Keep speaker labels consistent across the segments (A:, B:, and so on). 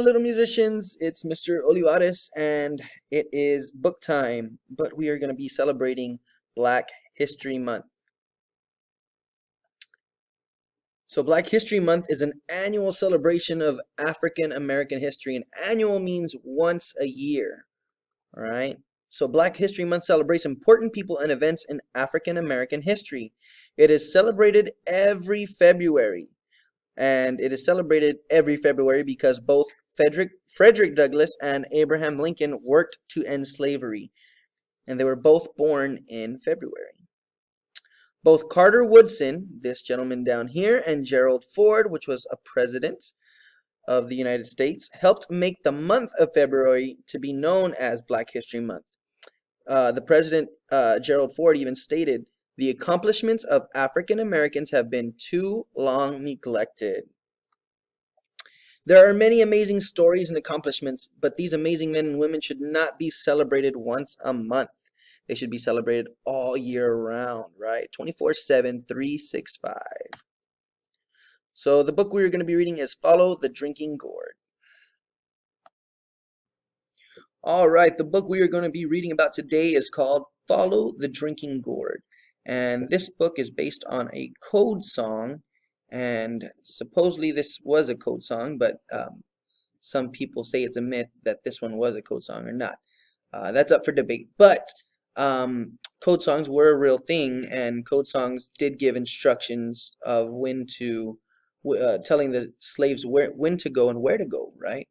A: little musicians, it's Mr. Olivarez, and it is book time, but we are going to be celebrating Black History Month. So, Black History Month is an annual celebration of African American history, and annual means once a year. All right. So, Black History Month celebrates important people and events in African American history. It is celebrated every February. And it is celebrated every February because both Frederick Douglass and Abraham Lincoln worked to end slavery, and they were both born in February. Both Carter Woodson, this gentleman down here, and Gerald Ford, which was a president of the United States, helped make the month of February to be known as Black History Month. The president, Gerald Ford, even stated, "The accomplishments of African Americans have been too long neglected." There are many amazing stories and accomplishments, but these amazing men and women should not be celebrated once a month. They should be celebrated all year round, right? 24/7, 365. So the book we're going to be reading is Follow the Drinking Gourd. All right, the book we are going to be reading about today is called Follow the Drinking Gourd. And this book is based on a code song, and supposedly this was a code song, but some people say it's a myth that this one was a code song or not. That's up for debate. But code songs were a real thing, and code songs did give instructions of when to, telling the slaves when to go and where to go, right?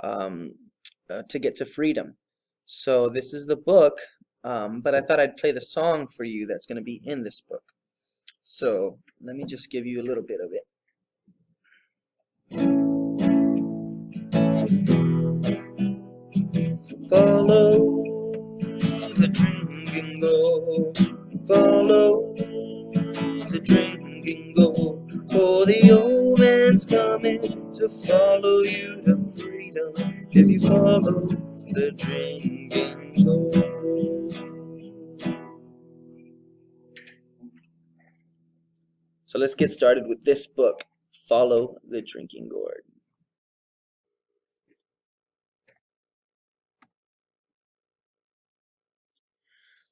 A: To get to freedom. So this is the book, but I thought I'd play the song for you that's going to be in this book. So let me just give you a little bit of it. Follow the drinking gourd, follow the drinking gourd, for the old man's coming to follow you to freedom if you follow the drinking gourd. So let's get started with this book, Follow the Drinking Gourd.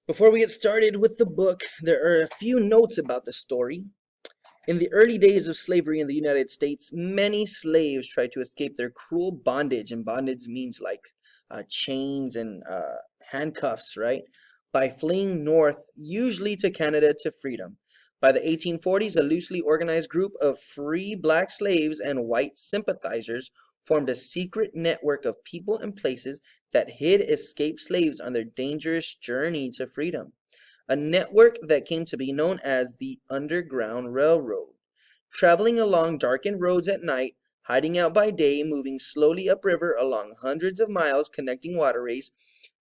A: Before we get started with the book, there are a few notes about the story. In the early days of slavery in the United States, many slaves tried to escape their cruel bondage, and bondage means like chains and handcuffs, right? By fleeing north, usually to Canada, to freedom. By the 1840s, a loosely organized group of free black slaves and white sympathizers formed a secret network of people and places that hid escaped slaves on their dangerous journey to freedom. A network that came to be known as the Underground Railroad. Traveling along darkened roads at night, hiding out by day, moving slowly upriver along hundreds of miles connecting waterways,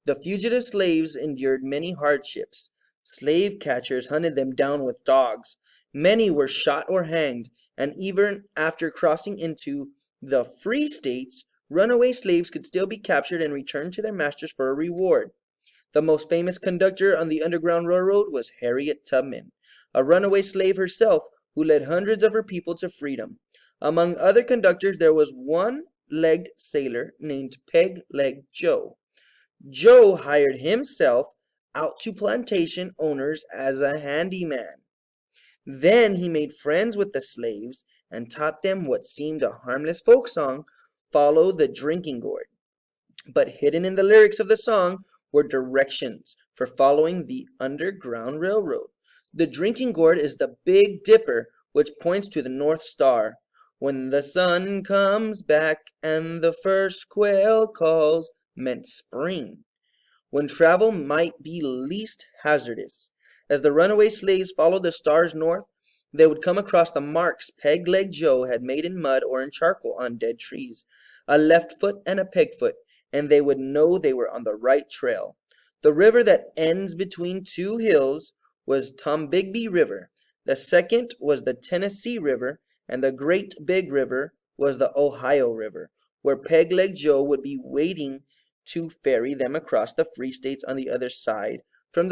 A: the fugitive slaves endured many hardships. Slave catchers hunted them down with dogs. Many were shot or hanged, and even after crossing into the free states, runaway slaves could still be captured and returned to their masters for a reward. The most famous conductor on the Underground Railroad was Harriet Tubman, a runaway slave herself who led hundreds of her people to freedom. Among other conductors, there was one-legged sailor named Peg-Leg Joe. Joe hired himself out to plantation owners as a handyman. Then he made friends with the slaves and taught them what seemed a harmless folk song, Follow the Drinking Gourd. But hidden in the lyrics of the song were directions for following the Underground Railroad. The drinking gourd is the Big Dipper, which points to the North Star. When the sun comes back and the first quail calls, meant spring, when travel might be least hazardous. As the runaway slaves followed the stars north, they would come across the marks Peg-Leg Joe had made in mud or in charcoal on dead trees, a left foot and a peg foot, and they would know they were on the right trail. The river that ends between two hills was Tombigbee River. The second was the Tennessee River, and the Great Big River was the Ohio River, where Peg-Leg Joe would be waiting to ferry them across the free states on the other side. From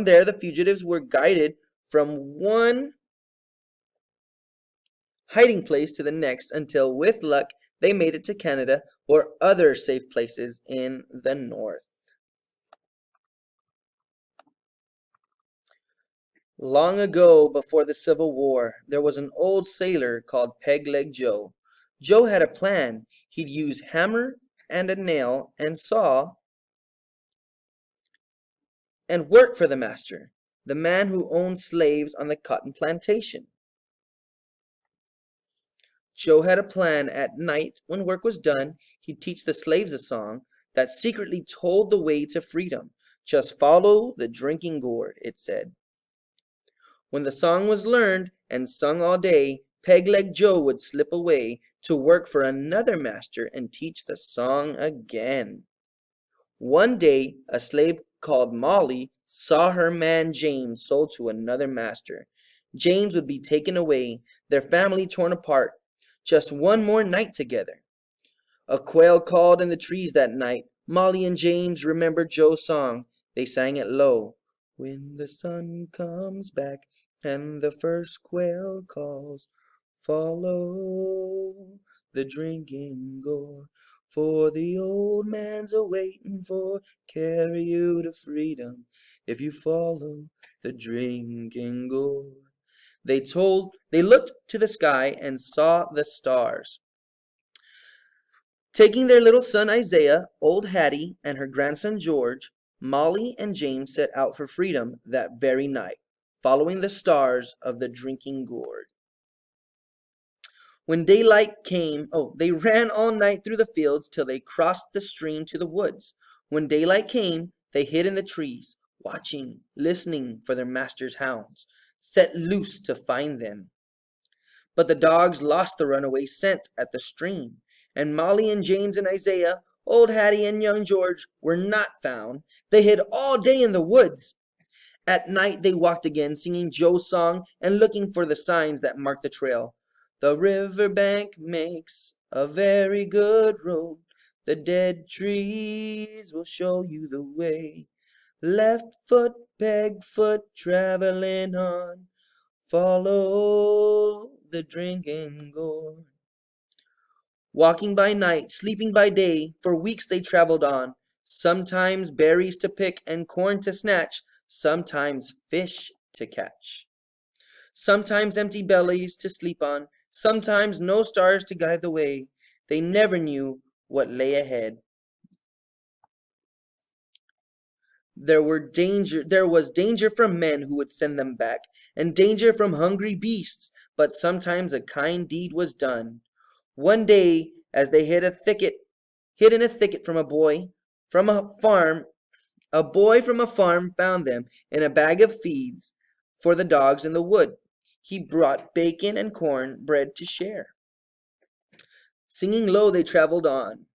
A: there, the fugitives were guided from one hiding place to the next until, with luck, they made it to Canada or other safe places in the north. Long ago, before the Civil War, there was an old sailor called Peg-Leg Joe. Joe had a plan. He'd use hammer and a nail and saw and work for the master, the man who owned slaves on the cotton plantation. Joe had a plan. At night, when work was done, he'd teach the slaves a song that secretly told the way to freedom. Just follow the drinking gourd, it said. When the song was learned and sung all day, Peg-Leg Joe would slip away to work for another master and teach the song again. One day, a slave called Molly saw her man James sold to another master. James would be taken away, their family torn apart. Just one more night together. A quail called in the trees that night. Molly and James remembered Joe's song. They sang it low. When the sun comes back and the first quail calls, follow the drinking gourd. For the old man's a-waiting for, carry you to freedom if you follow the drinking gourd. They looked to the sky and saw the stars. Taking their little son Isaiah, old Hattie, and her grandson George, Molly and James set out for freedom that very night, following the stars of the drinking gourd. When daylight came, they ran all night through the fields till they crossed the stream to the woods. When daylight came, they hid in the trees, watching, listening for their master's hounds, set loose to find them. But the dogs lost the runaway scent at the stream, and Molly and James and Isaiah, old Hattie and young George, were not found. They hid all day in the woods. At night they walked again, singing Joe's song and looking for the signs that marked the trail. The river bank makes a very good road. The dead trees will show you the way. Left foot, peg foot, traveling on. Follow the drinking gourd. Walking by night, sleeping by day, for weeks they traveled on. Sometimes berries to pick and corn to snatch, sometimes fish to catch. Sometimes empty bellies to sleep on, sometimes no stars to guide the way. They never knew what lay ahead. There was danger from men who would send them back, and danger from hungry beasts, but sometimes a kind deed was done. One day, as they hid in a thicket from a boy from a farm found them in a bag of feeds for the dogs in the wood. He brought bacon and corn bread to share. Singing low, they traveled on.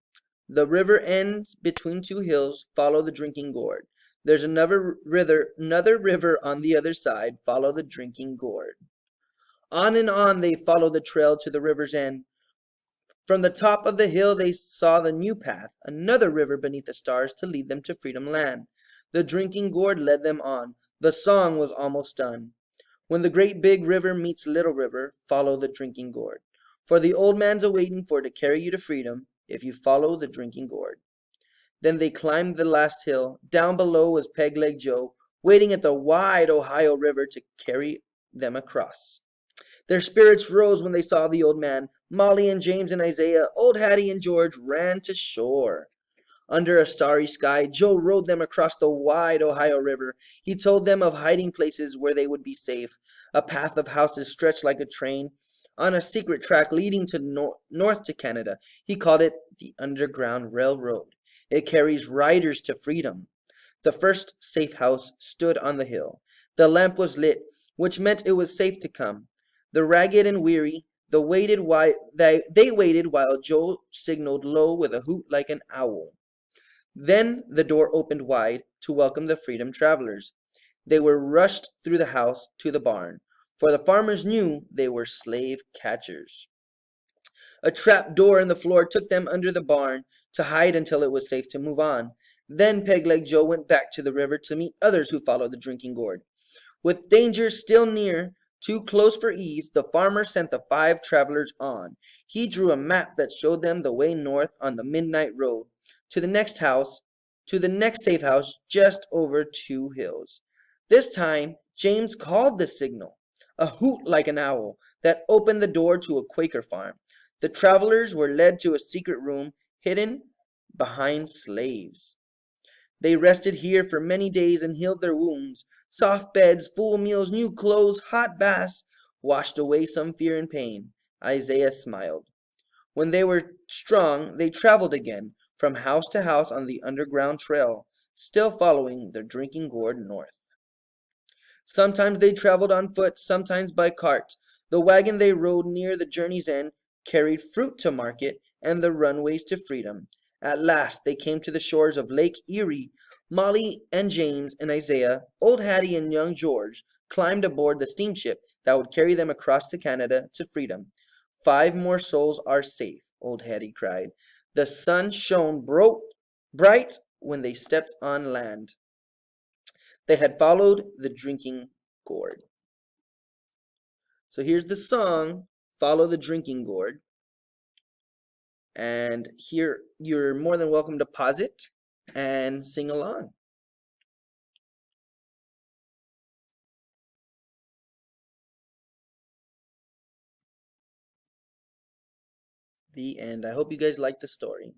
A: The river ends between two hills. Follow the drinking gourd. There's another river on the other side. Follow the drinking gourd. On and on they followed the trail to the river's end. From the top of the hill they saw the new path, another river beneath the stars to lead them to Freedom Land. The drinking gourd led them on. The song was almost done. When the great big river meets little river, follow the drinking gourd. For the old man's a-waiting for to carry you to freedom if you follow the drinking gourd. Then they climbed the last hill. Down below was Peg-Leg Joe, waiting at the wide Ohio River to carry them across. Their spirits rose when they saw the old man. Molly and James and Isaiah, old Hattie and George ran to shore. Under a starry sky, Joe rowed them across the wide Ohio River. He told them of hiding places where they would be safe. A path of houses stretched like a train on a secret track leading to north to Canada. He called it the Underground Railroad. It carries riders to freedom. The first safe house stood on the hill. The lamp was lit, which meant it was safe to come. The ragged and weary, they waited while Joe signaled low with a hoot like an owl. Then the door opened wide to welcome the freedom travelers. They were rushed through the house to the barn, for the farmers knew they were slave catchers. A trap door in the floor took them under the barn to hide until it was safe to move on. Then Peg-Leg Joe went back to the river to meet others who followed the drinking gourd. With danger still near, Too close for ease, the farmer sent the 5 travelers on. He drew a map that showed them the way north on the midnight road, to the next house, to the next safe house just over 2 hills. This time, James called the signal, a hoot like an owl, that opened the door to a Quaker farm. The travelers were led to a secret room hidden behind slaves. They rested here for many days and healed their wounds. Soft beds, full meals, new clothes, hot baths washed away some fear and pain. Isaiah smiled. When they were strong, they traveled again, from house to house on the underground trail, still following their drinking gourd north. Sometimes they traveled on foot, sometimes by cart. The wagon they rode near the journey's end carried fruit to market and the runways to freedom. At last they came to the shores of Lake Erie. Molly and James and Isaiah, old Hattie and young George, climbed aboard the steamship that would carry them across to Canada to freedom. 5 more souls are safe, old Hattie cried. The sun shone bright when they stepped on land. They had followed the drinking gourd. So here's the song, Follow the Drinking Gourd. And here you're more than welcome to pause it and sing along. The end. I hope you guys liked the story.